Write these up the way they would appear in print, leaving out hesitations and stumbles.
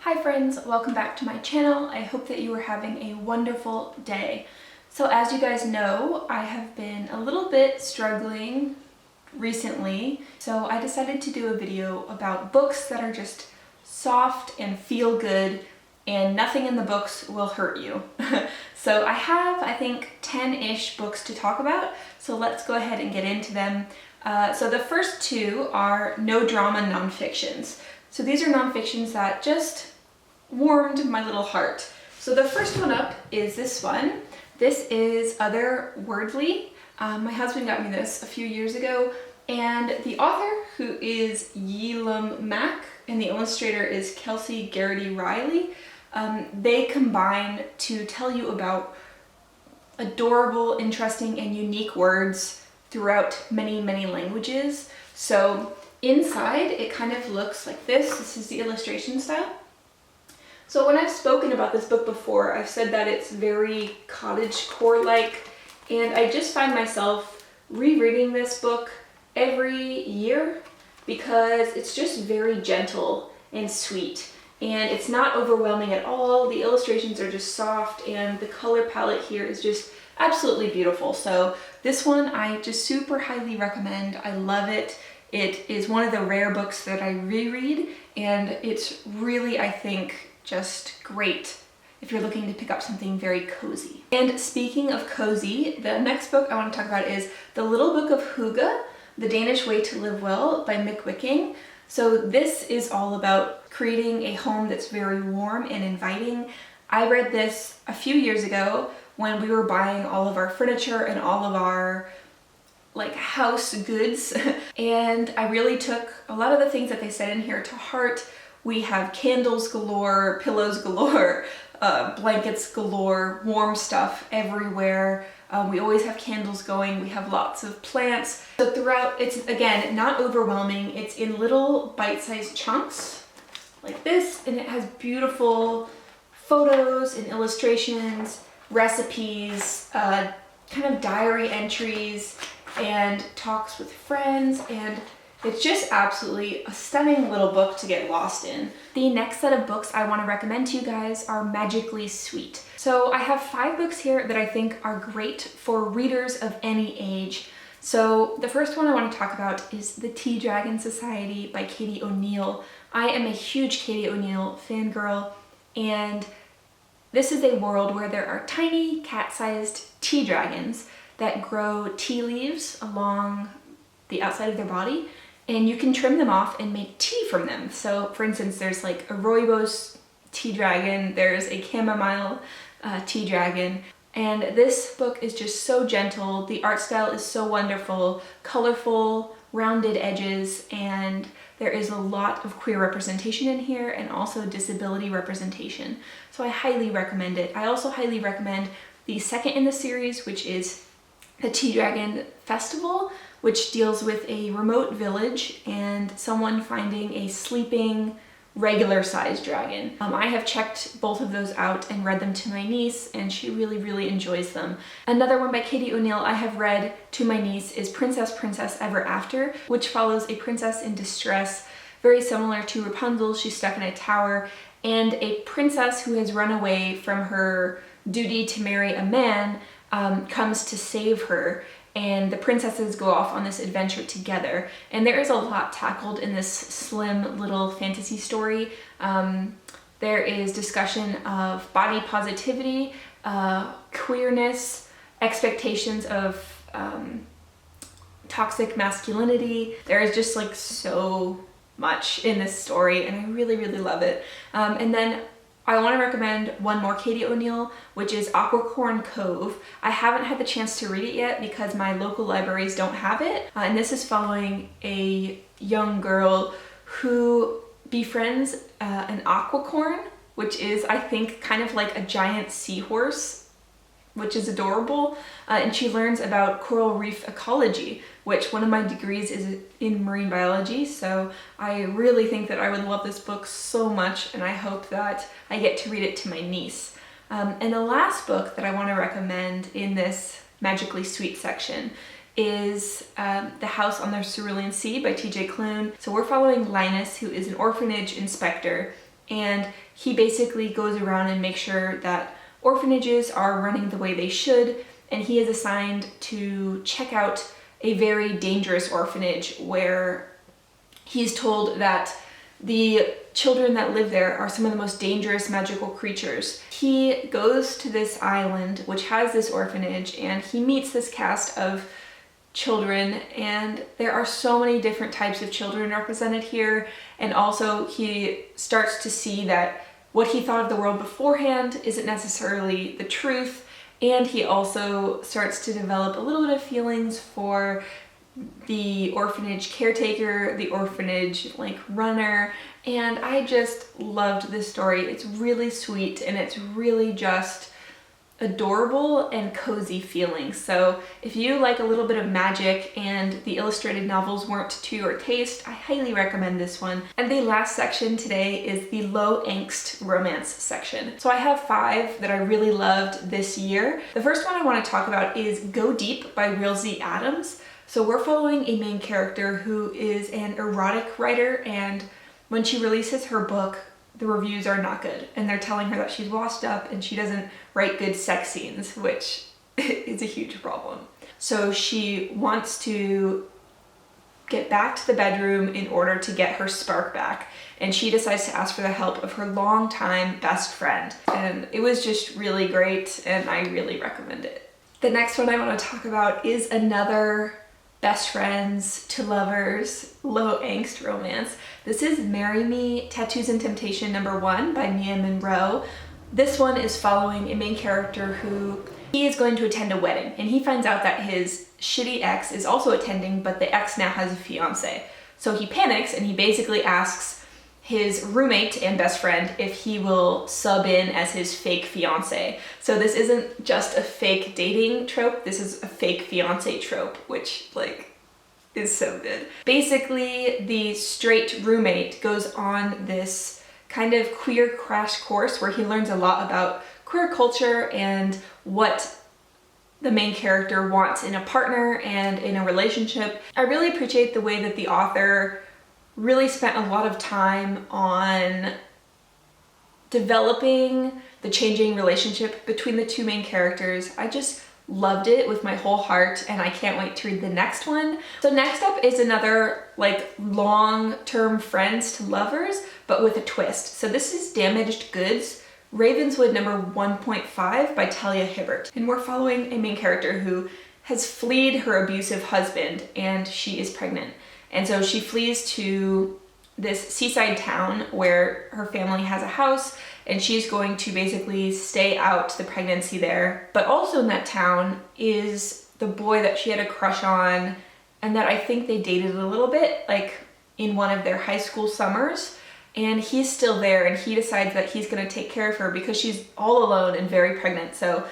Hi friends, welcome back to my channel. I hope that you are having a wonderful day. So as you guys know, I have been a little bit struggling recently, so I decided to do a video about books that are just soft and feel good and nothing in the books will hurt you. So I have, I think, 10-ish books to talk about, so let's go ahead and get into them. So the first two are no drama nonfictions. So these are nonfictions that just warmed my little heart. So the first one up is this one. This is Otherworldly. My husband got me this a few years ago, and the author, who is Yee-Lum, and the illustrator is Kelsey Garrity-Riley, they combine to tell you about adorable, interesting, and unique words throughout many, many languages. So inside, it kind of looks like this. This is the illustration style. So when I've spoken about this book before, I've said that it's very cottagecore-like, and I just find myself rereading this book every year because it's just very gentle and sweet, and it's not overwhelming at all. The illustrations are just soft, and the color palette here is just absolutely beautiful. So this one I just super highly recommend. I love it. It is one of the rare books that I reread, and it's really, I think, just great if you're looking to pick up something very cozy. And speaking of cozy, the next book I want to talk about is The Little Book of Hygge, The Danish Way to Live Well by Meik Wiking. So this is all about creating a home that's very warm and inviting. I read this a few years ago when we were buying all of our furniture and all of our house goods, and I really took a lot of the things that they said in here to heart. We have candles galore, pillows galore, blankets galore, warm stuff everywhere. We always have candles going. We have lots of plants. So throughout, it's again not overwhelming. It's in little bite-sized chunks like this, and it has beautiful photos and illustrations, recipes, kind of diary entries, and talks with friends, and it's just absolutely a stunning little book to get lost in. The next set of books I want to recommend to you guys are magically sweet. So I have 5 books here that I think are great for readers of any age. So the first one I want to talk about is The Tea Dragon Society by Katie O'Neill. I am a huge Katie O'Neill fangirl, and this is a world where there are tiny cat-sized tea dragons that grow tea leaves along the outside of their body, and you can trim them off and make tea from them. So for instance, there's like a rooibos tea dragon, there's a chamomile tea dragon, and this book is just so gentle. The art style is so wonderful, colorful, rounded edges, and there is a lot of queer representation in here and also disability representation. So I highly recommend it. I also highly recommend the second in the series, which is the Tea Dragon Festival, which deals with a remote village and someone finding a sleeping regular-sized dragon. I have checked both of those out and read them to my niece, and she really, really enjoys them. Another one by Katie O'Neill I have read to my niece is Princess Ever After, which follows a princess in distress, very similar to Rapunzel. She's stuck in a tower, and a princess who has run away from her duty to marry a man comes to save her, and the princesses go off on this adventure together. And there is a lot tackled in this slim little fantasy story. There is discussion of body positivity, queerness, expectations of toxic masculinity. There is just like so much in this story, and I really, really love it. And then I want to recommend one more Katie O'Neill, which is Aquicorn Cove. I haven't had the chance to read it yet because my local libraries don't have it. And this is following a young girl who befriends an aquicorn, which is, I think, kind of like a giant seahorse, which is adorable. And she learns about coral reef ecology, which one of my degrees is in marine biology. So I really think that I would love this book so much, and I hope that I get to read it to my niece. And the last book that I want to recommend in this magically sweet section is The House on the Cerulean Sea by TJ Klune. So we're following Linus, who is an orphanage inspector, and he basically goes around and makes sure that orphanages are running the way they should, and he is assigned to check out a very dangerous orphanage where he's told that the children that live there are some of the most dangerous magical creatures. He goes to this island which has this orphanage, and he meets this cast of children, and there are so many different types of children represented here, and also he starts to see that what he thought of the world beforehand isn't necessarily the truth, and he also starts to develop a little bit of feelings for the orphanage caretaker, the orphanage runner, and I just loved this story. It's really sweet, and it's really just adorable and cozy feeling. So if you like a little bit of magic and the illustrated novels weren't to your taste, I highly recommend this one. And the last section today is the Low-Angst Romance section. So I have 5 that I really loved this year. The first one I want to talk about is Go Deep by Rilzy Adams. So we're following a main character who is an erotic writer, and when she releases her book, the reviews are not good, and they're telling her that she's washed up and she doesn't write good sex scenes, which is a huge problem. So she wants to get back to the bedroom in order to get her spark back, and she decides to ask for the help of her longtime best friend, and it was just really great, and I really recommend it. The next one I want to talk about is another best friends to lovers low-angst romance. This is Marry Me, Tattoos and Temptation #1 by Monroe. This one is following a main character who he is going to attend a wedding, and he finds out that his shitty ex is also attending, but the ex now has a fiance. So he panics, and he basically asks his roommate and best friend if he will sub in as his fake fiance. So this isn't just a fake dating trope, this is a fake fiance trope, which is so good. Basically, the straight roommate goes on this kind of queer crash course where he learns a lot about queer culture and what the main character wants in a partner and in a relationship. I really appreciate the way that the author really spent a lot of time on developing the changing relationship between the 2 main characters. I just loved it with my whole heart, and I can't wait to read the next one. So next up is another long-term friends to lovers, but with a twist. So this is Damaged Goods, Ravenswood #1.5 by Talia Hibbert. And we're following a main character who has fled her abusive husband, and she is pregnant. And so she flees to this seaside town where her family has a house, and she's going to basically stay out the pregnancy there. But also in that town is the boy that she had a crush on, and that I think they dated a little bit, in one of their high school summers. And he's still there, and he decides that he's gonna take care of her because she's all alone and very pregnant. So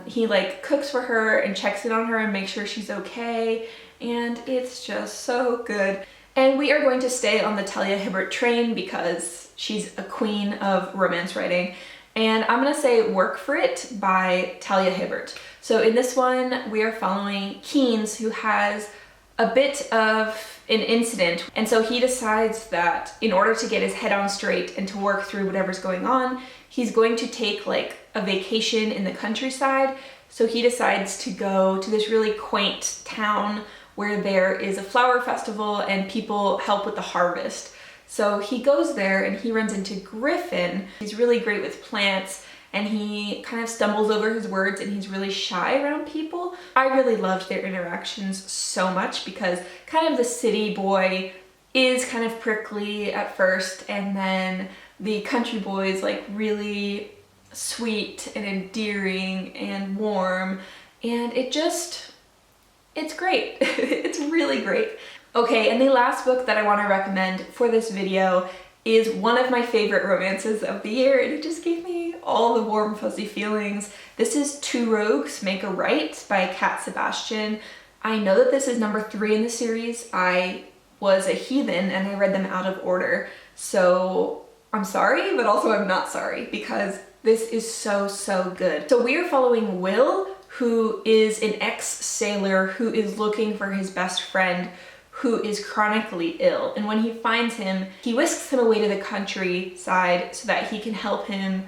he cooks for her and checks in on her and makes sure she's okay. And it's just so good. And we are going to stay on the Talia Hibbert train because she's a queen of romance writing. And I'm gonna say Work for It by Talia Hibbert. So in this one, we are following Keynes, who has a bit of an incident. And so he decides that in order to get his head on straight and to work through whatever's going on, he's going to take a vacation in the countryside. So he decides to go to this really quaint town where there is a flower festival and people help with the harvest. So he goes there and he runs into Griffin. He's really great with plants, and he kind of stumbles over his words, and he's really shy around people. I really loved their interactions so much because kind of the city boy is kind of prickly at first, and then the country boy is really sweet and endearing and warm, and it's great. It's really great. Okay, and the last book that I want to recommend for this video is one of my favorite romances of the year, and it just gave me all the warm fuzzy feelings. This is Two Rogues Make a Right by Sebastian. I know that this is #3 in the series. I was a heathen and I read them out of order, so I'm sorry, but also I'm not sorry because this is so good. So we are following Will, who is an ex-sailor who is looking for his best friend who is chronically ill. And when he finds him, he whisks him away to the countryside so that he can help him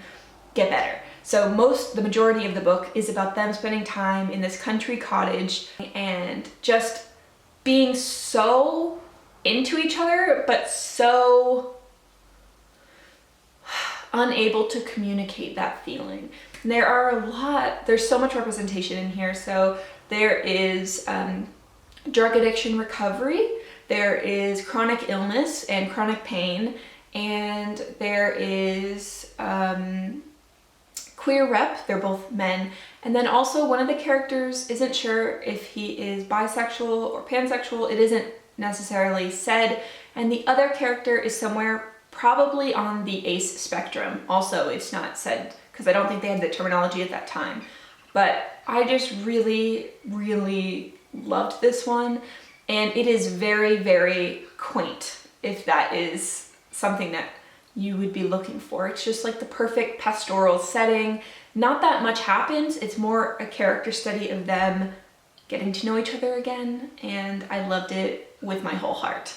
get better. So the majority of the book is about them spending time in this country cottage and just being so into each other, but so unable to communicate that feeling. And there's so much representation in here. So there is drug addiction recovery, there is chronic illness and chronic pain, and there is queer rep, they're both men, and then also one of the characters isn't sure if he is bisexual or pansexual, it isn't necessarily said, and the other character is somewhere probably on the ace spectrum. Also, it's not said because I don't think they had the terminology at that time, but I just really, really loved this one, and it is very, very quaint, if that is something that you would be looking for. It's just like the perfect pastoral setting. Not that much happens, it's more a character study of them getting to know each other again, and I loved it with my whole heart.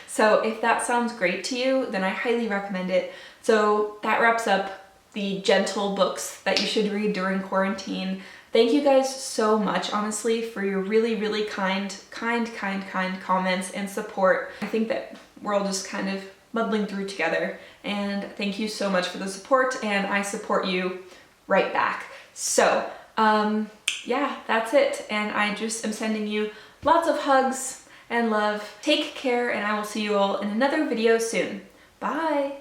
So if that sounds great to you, then I highly recommend it. So that wraps up the gentle books that you should read during quarantine. Thank you guys so much, honestly, for your really, really kind comments and support. I think that we're all just kind of muddling through together, and thank you so much for the support, and I support you right back. So yeah, that's it, and I just am sending you lots of hugs and love. Take care, and I will see you all in another video soon. Bye!